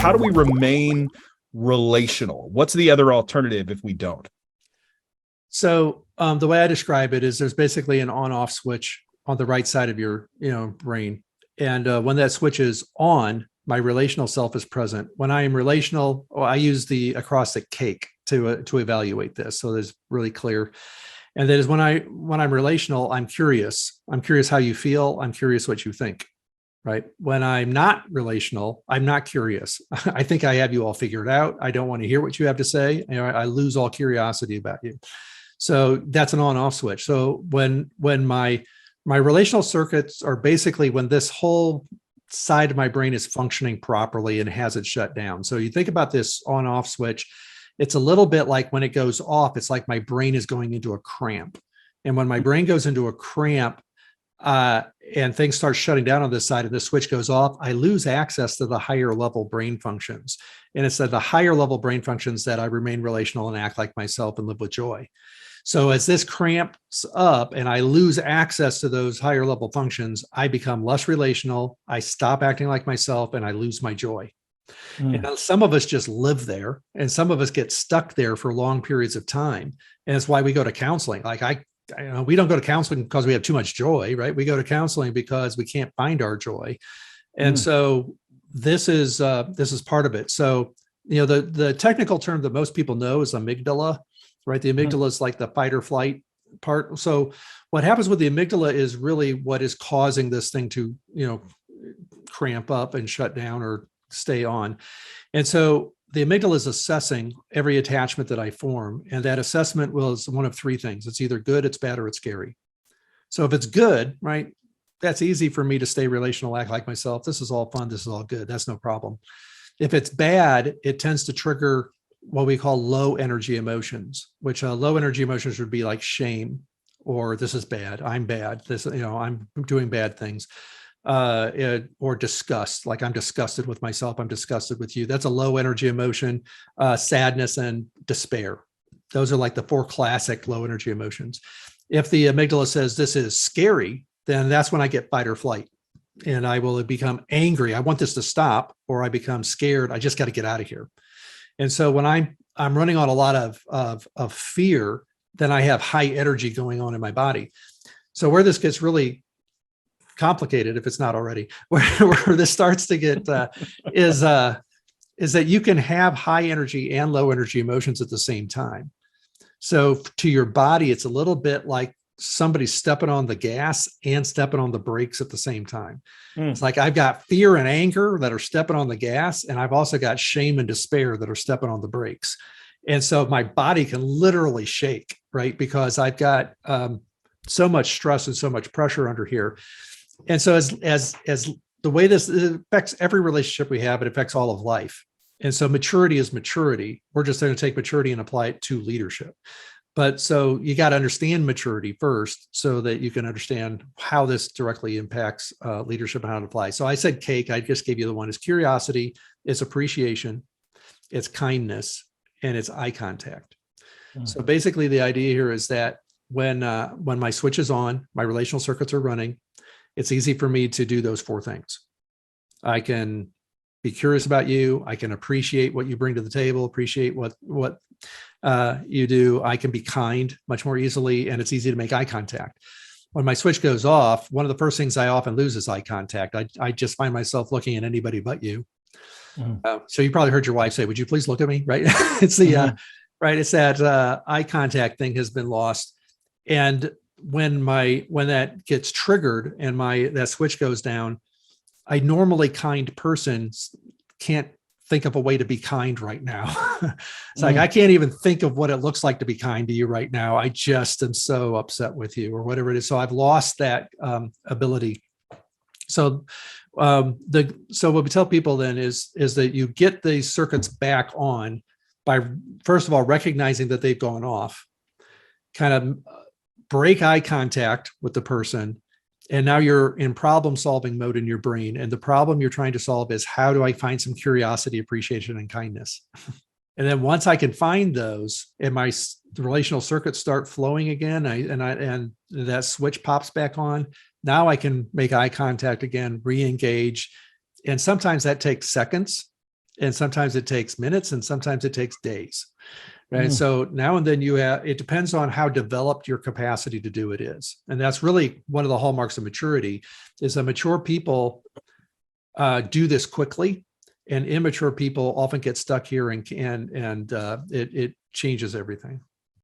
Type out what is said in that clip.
how do we remain relational? What's the other alternative if we don't? So the way I describe it is there's basically an on-off switch on the right side of your brain. And when that switch is on, my relational self is present. When I am relational, I use the acrostic CAKE to evaluate this. So there's really clear. And that is when I'm relational, I'm curious. I'm curious how you feel. I'm curious what you think. Right. When I'm not relational, I'm not curious. I think I have you all figured out. I don't want to hear what you have to say. I lose all curiosity about you. So that's an on-off switch. So when my relational circuits are basically when this whole side of my brain is functioning properly and has it shut down. So you think about this on-off switch, it's a little bit like when it goes off, it's like my brain is going into a cramp. And when my brain goes into a cramp, and things start shutting down on this side and the switch goes off, I lose access to the higher level brain functions. And it's at the higher level brain functions that I remain relational and act like myself and live with joy. So as this cramps up and I lose access to those higher level functions, I become less relational, I stop acting like myself, and I lose my joy. And some of us just live there, and some of us get stuck there for long periods of time. And that's why we go to counseling. Like we don't go to counseling because we have too much joy, right? We go to counseling because we can't find our joy. And so this is part of it. So, the technical term that most people know is amygdala, right? The amygdala is like the fight or flight part. So what happens with the amygdala is really what is causing this thing to, cramp up and shut down or stay on. And so the amygdala is assessing every attachment that I form. And that assessment was one of three things. It's either good, it's bad, or it's scary. So if it's good, right, that's easy for me to stay relational, act like myself. This is all fun. This is all good. That's no problem. If it's bad, it tends to trigger what we call low energy emotions, which low energy emotions would be like shame, or this is bad. I'm bad. I'm doing bad things. Or disgust, like I'm disgusted with myself, I'm disgusted with you. That's a low energy emotion. Sadness and despair. Those are like the four classic low energy emotions. If the amygdala says this is scary, then that's when I get fight or flight. And I will become angry. I want this to stop, or I become scared. I just got to get out of here. And so when I'm running on a lot of fear, then I have high energy going on in my body. So where this gets really complicated, if it's not already, where this starts to get is that you can have high energy and low energy emotions at the same time. So to your body, it's a little bit like somebody stepping on the gas and stepping on the brakes at the same time. It's like I've got fear and anger that are stepping on the gas, and I've also got shame and despair that are stepping on the brakes. And so my body can literally shake, right? Because I've got so much stress and so much pressure under here. And so as the way this affects every relationship we have, it affects all of life. And so maturity is maturity. We're just going to take maturity and apply it to leadership. But so you got to understand maturity first so that you can understand how this directly impacts leadership and how to apply. So I said CAKE, I just gave you the one. It's curiosity, it's appreciation, it's kindness, and it's eye contact. So basically the idea here is that when my switch is on, my relational circuits are running, it's easy for me to do those four things. I can be curious about you. I can appreciate what you bring to the table, appreciate what you do. I can be kind much more easily, and it's easy to make eye contact. When my switch goes off, one of the first things I often lose is eye contact. I just find myself looking at anybody but you. So you probably heard your wife say, "Would you please look at me?" Right? It's the right. It's that eye contact thing has been lost, and when that gets triggered and that switch goes down, a normally kind person can't think of a way to be kind right now. It's like, I can't even think of what it looks like to be kind to you right now. I just am so upset with you, or whatever it is. So I've lost that ability. So so what we tell people then is that you get these circuits back on by, first of all, recognizing that they've gone off, kind of break eye contact with the person, and now you're in problem solving mode in your brain. And the problem you're trying to solve is, how do I find some curiosity, appreciation, and kindness? And then once I can find those and my relational circuits start flowing again, and that switch pops back on, now I can make eye contact again, re-engage. And sometimes that takes seconds. And sometimes it takes minutes and sometimes it takes days. Right. Mm. So now and then it depends on how developed your capacity to do it is. And that's really one of the hallmarks of maturity is that mature people do this quickly, and immature people often get stuck here, and it changes everything.